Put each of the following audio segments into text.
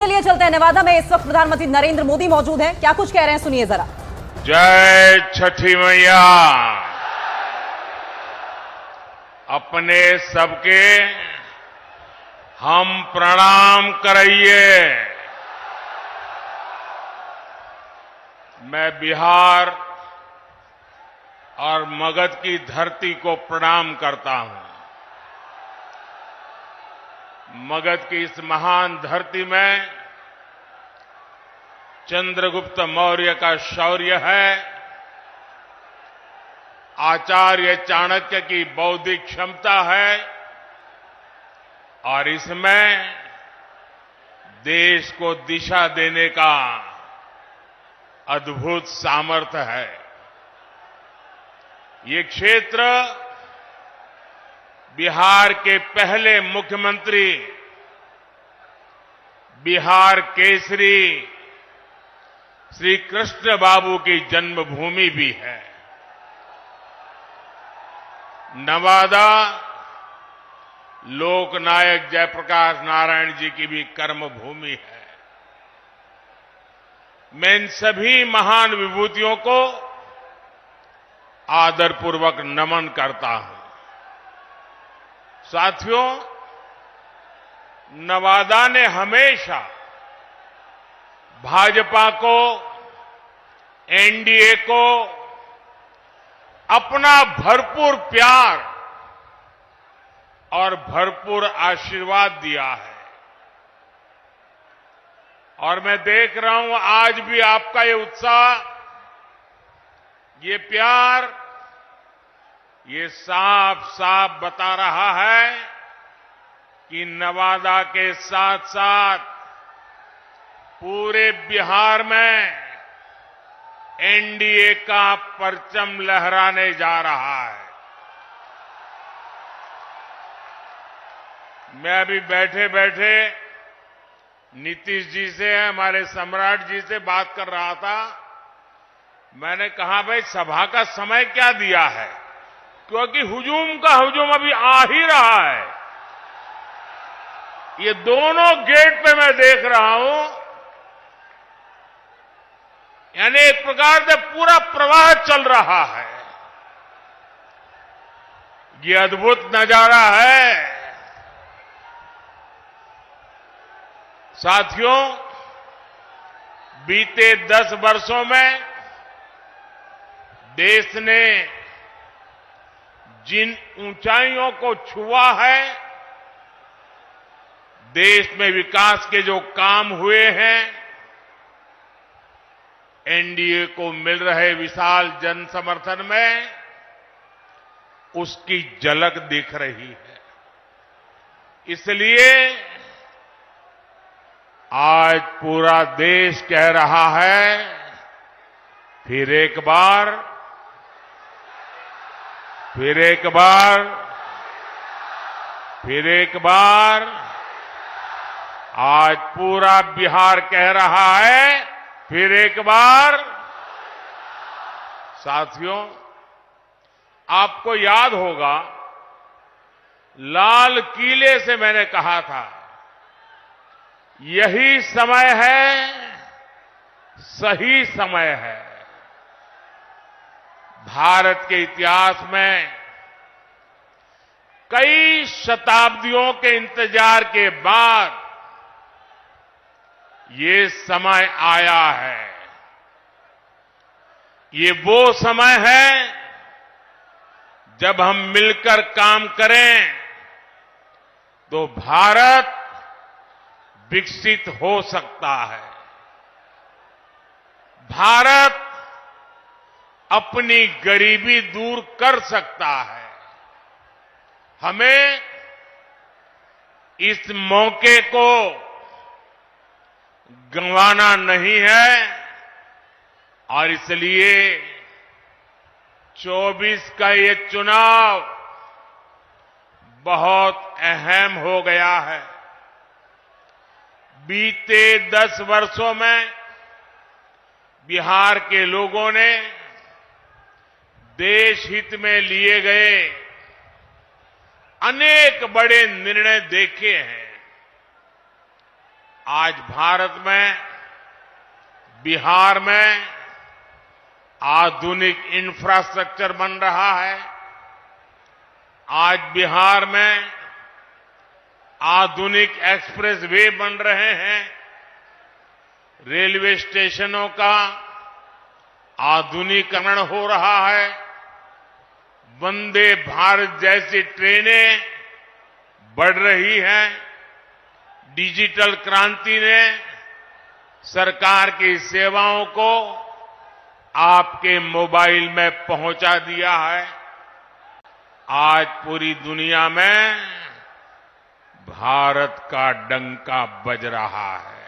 के लिए चलते हैं नेवादा में। इस वक्त प्रधानमंत्री नरेंद्र मोदी मौजूद हैं, क्या कुछ कह रहे हैं सुनिए जरा। जय छठी मैया। अपने सबके हम प्रणाम कराइए। मैं बिहार और मगध की धरती को प्रणाम करता हूं। मगध की इस महान धरती में चंद्रगुप्त मौर्य का शौर्य है, आचार्य चाणक्य की बौद्धिक क्षमता है और इसमें देश को दिशा देने का अद्भुत सामर्थ्य है। ये क्षेत्र बिहार के पहले मुख्यमंत्री, बिहार केसरी श्री कृष्ण बाबू की जन्मभूमि भी है। नवादा लोकनायक जयप्रकाश नारायण जी की भी कर्मभूमि है। मैं इन सभी महान विभूतियों को आदरपूर्वक नमन करता हूं। साथियों, नवादा ने हमेशा भाजपा को, एनडीए को अपना भरपूर प्यार और भरपूर आशीर्वाद दिया है और मैं देख रहा हूं आज भी आपका ये उत्साह, ये प्यार, ये साफ साफ बता रहा है कि नवादा के साथ साथ पूरे बिहार में एनडीए का परचम लहराने जा रहा है। मैं अभी बैठे बैठे नीतीश जी से, हमारे सम्राट जी से बात कर रहा था। मैंने कहा भाई सभा का समय क्या दिया है, क्योंकि हुजूम का हुजूम अभी आ ही रहा है। ये दोनों गेट पे मैं देख रहा हूं, यानी एक प्रकार से पूरा प्रवाह चल रहा है। ये अद्भुत नजारा है। साथियों, बीते 10 वर्षों में देश ने जिन ऊंचाइयों को छुआ है, देश में विकास के जो काम हुए हैं, एनडीए को मिल रहे विशाल जन समर्थन में उसकी झलक दिख रही है। इसलिए आज पूरा देश कह रहा है, फिर एक बार, फिर एक बार, फिर एक बार, आज पूरा बिहार कह रहा है, फिर एक बार। साथियों, आपको याद होगा लाल किले से मैंने कहा था, यही समय है, सही समय है। भारत के इतिहास में कई शताब्दियों के इंतजार के बाद ये समय आया है। ये वो समय है जब हम मिलकर काम करें तो भारत विकसित हो सकता है। भारत अपनी गरीबी दूर कर सकता है। हमें इस मौके को गंवाना नहीं है और इसलिए 24 का ये चुनाव बहुत अहम हो गया है। बीते 10 वर्षों में बिहार के लोगों ने देश हित में लिए गए अनेक बड़े निर्णय देखे हैं। आज भारत में, बिहार में आधुनिक इंफ्रास्ट्रक्चर बन रहा है। आज बिहार में आधुनिक एक्सप्रेस वे बन रहे हैं। रेलवे स्टेशनों का आधुनिकीकरण हो रहा है। वंदे भारत जैसी ट्रेनें बढ़ रही हैं। डिजिटल क्रांति ने सरकार की सेवाओं को आपके मोबाइल में पहुंचा दिया है। आज पूरी दुनिया में भारत का डंका बज रहा है।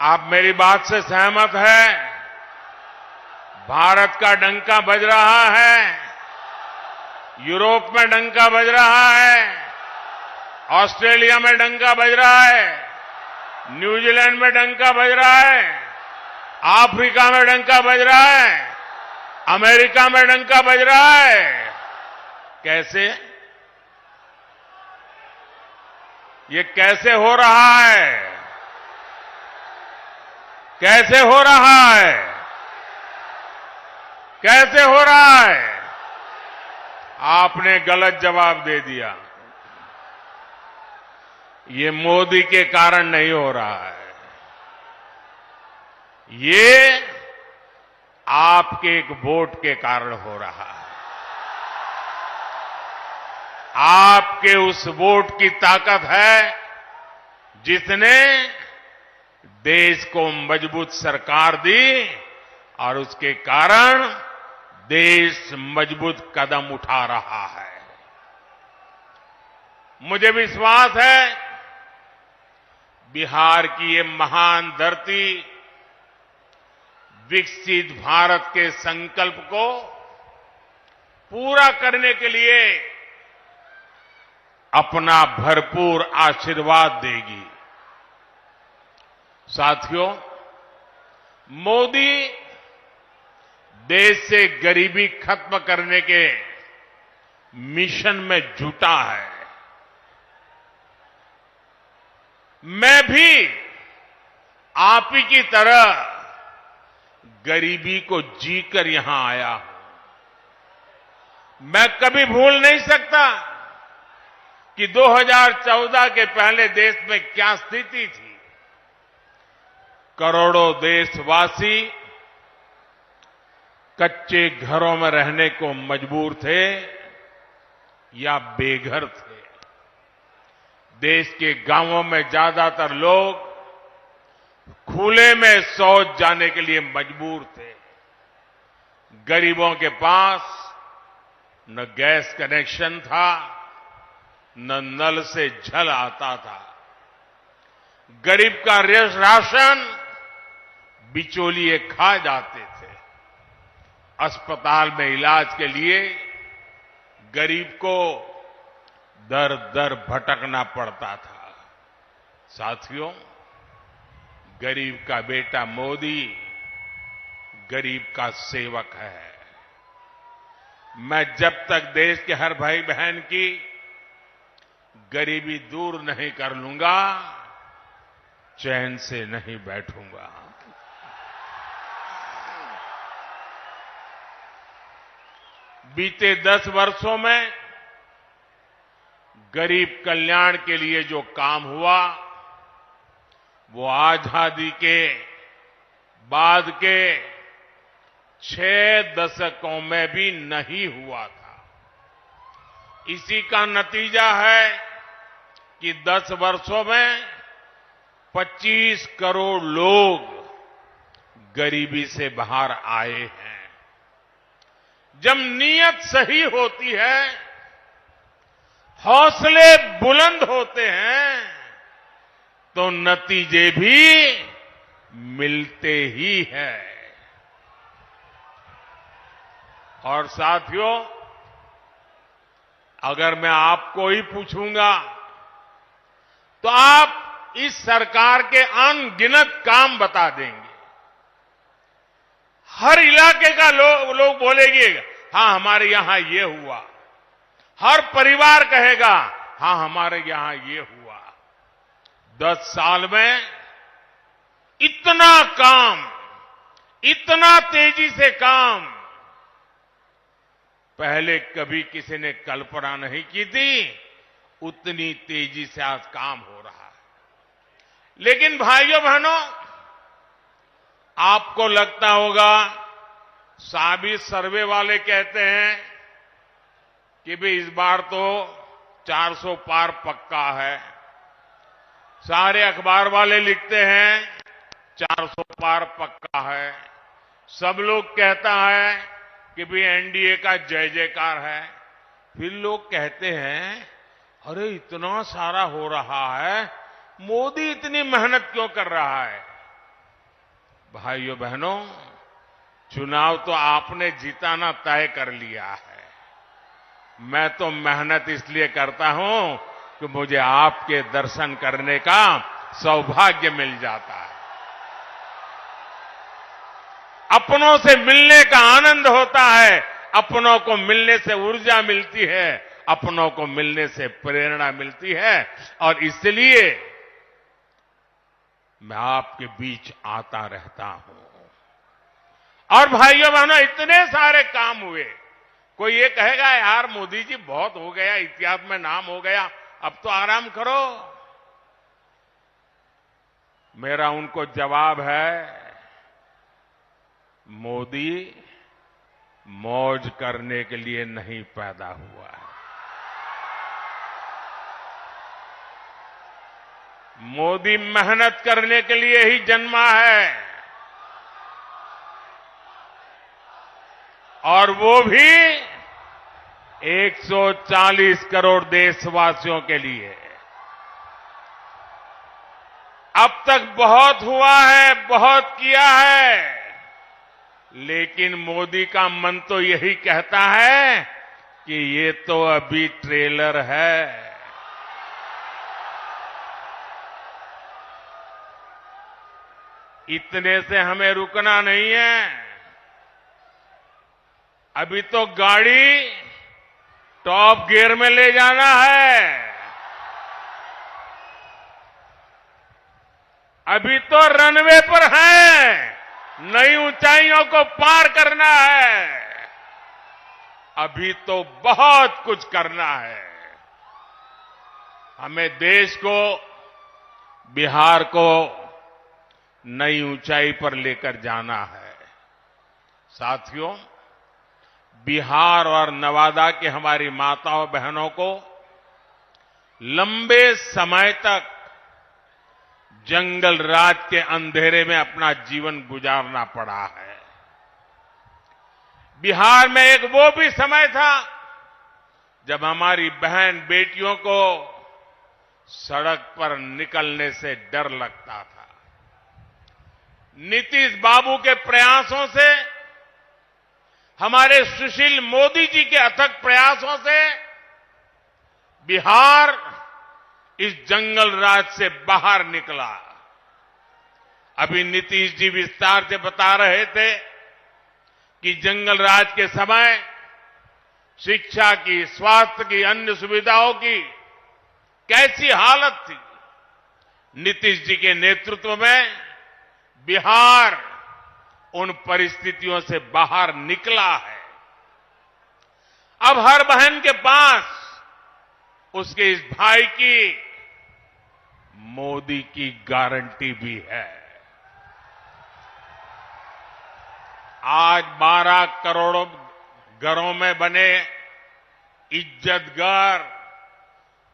आप मेरी बात से सहमत हैं? भारत का डंका बज रहा है। यूरोप में डंका बज रहा है। ऑस्ट्रेलिया में डंका बज रहा है। न्यूजीलैंड में डंका बज रहा है। अफ्रीका में डंका बज रहा है। अमेरिका में डंका बज रहा है। कैसे? ये कैसे हो रहा है? कैसे हो रहा है? कैसे हो रहा है? आपने गलत जवाब दे दिया। ये मोदी के कारण नहीं हो रहा है। ये आपके एक वोट के कारण हो रहा है। आपके उस वोट की ताकत है जिसने देश को मजबूत सरकार दी और उसके कारण देश मजबूत कदम उठा रहा है। मुझे विश्वास है बिहार की ये महान धरती विकसित भारत के संकल्प को पूरा करने के लिए अपना भरपूर आशीर्वाद देगी। साथियों, मोदी देश से गरीबी खत्म करने के मिशन में जुटा है। मैं भी आप ही की तरह गरीबी को जीकर यहां आया हूं। मैं कभी भूल नहीं सकता कि 2014 के पहले देश में क्या स्थिति थी। करोड़ों देशवासी कच्चे घरों में रहने को मजबूर थे या बेघर थे। देश के गांवों में ज्यादातर लोग खुले में शौच जाने के लिए मजबूर थे। गरीबों के पास न गैस कनेक्शन था, न नल से जल आता था। गरीब का राशन बिचौलिए खा जाते थे। अस्पताल में इलाज के लिए गरीब को दर दर भटकना पड़ता था। साथियों, गरीब का बेटा मोदी गरीब का सेवक है। मैं जब तक देश के हर भाई बहन की गरीबी दूर नहीं कर लूंगा, चैन से नहीं बैठूंगा। बीते 10 वर्षों में गरीब कल्याण के लिए जो काम हुआ वो आजादी के बाद के 6 दशकों में भी नहीं हुआ था। इसी का नतीजा है कि 10 वर्षों में 25 करोड़ लोग गरीबी से बाहर आए हैं। जब नीयत सही होती है, हौसले बुलंद होते हैं, तो नतीजे भी मिलते ही हैं। और साथियों, अगर मैं आपको ही पूछूंगा तो आप इस सरकार के अनगिनत काम बता देंगे। हर इलाके का लोग बोलेंगे, हाँ हमारे यहां ये हुआ। हर परिवार कहेगा हाँ हमारे यहां ये हुआ। 10 साल में इतना काम, इतना तेजी से काम पहले कभी किसी ने कल्पना नहीं की थी। उतनी तेजी से आज काम हो रहा है। लेकिन भाइयों बहनों, आपको लगता होगा साबी सर्वे वाले कहते हैं कि भाई इस बार तो 400 पार पक्का है। सारे अखबार वाले लिखते हैं 400 पार पक्का है। सब लोग कहता है कि भाई एनडीए का जय जयकार है। फिर लोग कहते हैं अरे इतना सारा हो रहा है, मोदी इतनी मेहनत क्यों कर रहा है? भाइयों बहनों, चुनाव तो आपने जीताना तय कर लिया है। मैं तो मेहनत इसलिए करता हूं कि मुझे आपके दर्शन करने का सौभाग्य मिल जाता है। अपनों से मिलने का आनंद होता है, अपनों को मिलने से ऊर्जा मिलती है, अपनों को मिलने से प्रेरणा मिलती है। और इसलिए मैं आपके बीच आता रहता हूं। और भाइयों बहनों, इतने सारे काम हुए। कोई ये कहेगा यार मोदी जी बहुत हो गया, इतिहास में नाम हो गया, अब तो आराम करो। मेरा उनको जवाब है, मोदी मौज करने के लिए नहीं पैदा हुआ है। मोदी मेहनत करने के लिए ही जन्मा है, और वो भी 140 करोड़ देशवासियों के लिए। अब तक बहुत हुआ है, बहुत किया है, लेकिन मोदी का मन तो यही कहता है कि ये तो अभी ट्रेलर है। इतने से हमें रुकना नहीं है। अभी तो गाड़ी टॉप गियर में ले जाना है। अभी तो रनवे पर हैं, नई ऊंचाइयों को पार करना है। अभी तो बहुत कुछ करना है। हमें देश को, बिहार को नई ऊंचाई पर लेकर जाना है। साथियों, बिहार और नवादा के हमारी माताओं बहनों को लंबे समय तक जंगल राज के अंधेरे में अपना जीवन गुजारना पड़ा है। बिहार में एक वो भी समय था जब हमारी बहन बेटियों को सड़क पर निकलने से डर लगता था। नीतीश बाबू के प्रयासों से, हमारे सुशील मोदी जी के अथक प्रयासों से बिहार इस जंगल राज से बाहर निकला। अभी नीतीश जी विस्तार से बता रहे थे कि जंगल राज के समय शिक्षा की, स्वास्थ्य की, अन्य सुविधाओं की कैसी हालत थी। नीतीश जी के नेतृत्व में बिहार उन परिस्थितियों से बाहर निकला है। अब हर बहन के पास उसके इस भाई की मोदी की गारंटी भी है। आज 12 करोड़ घरों में बने इज्जत घर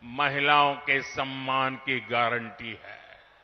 महिलाओं के सम्मान की गारंटी है।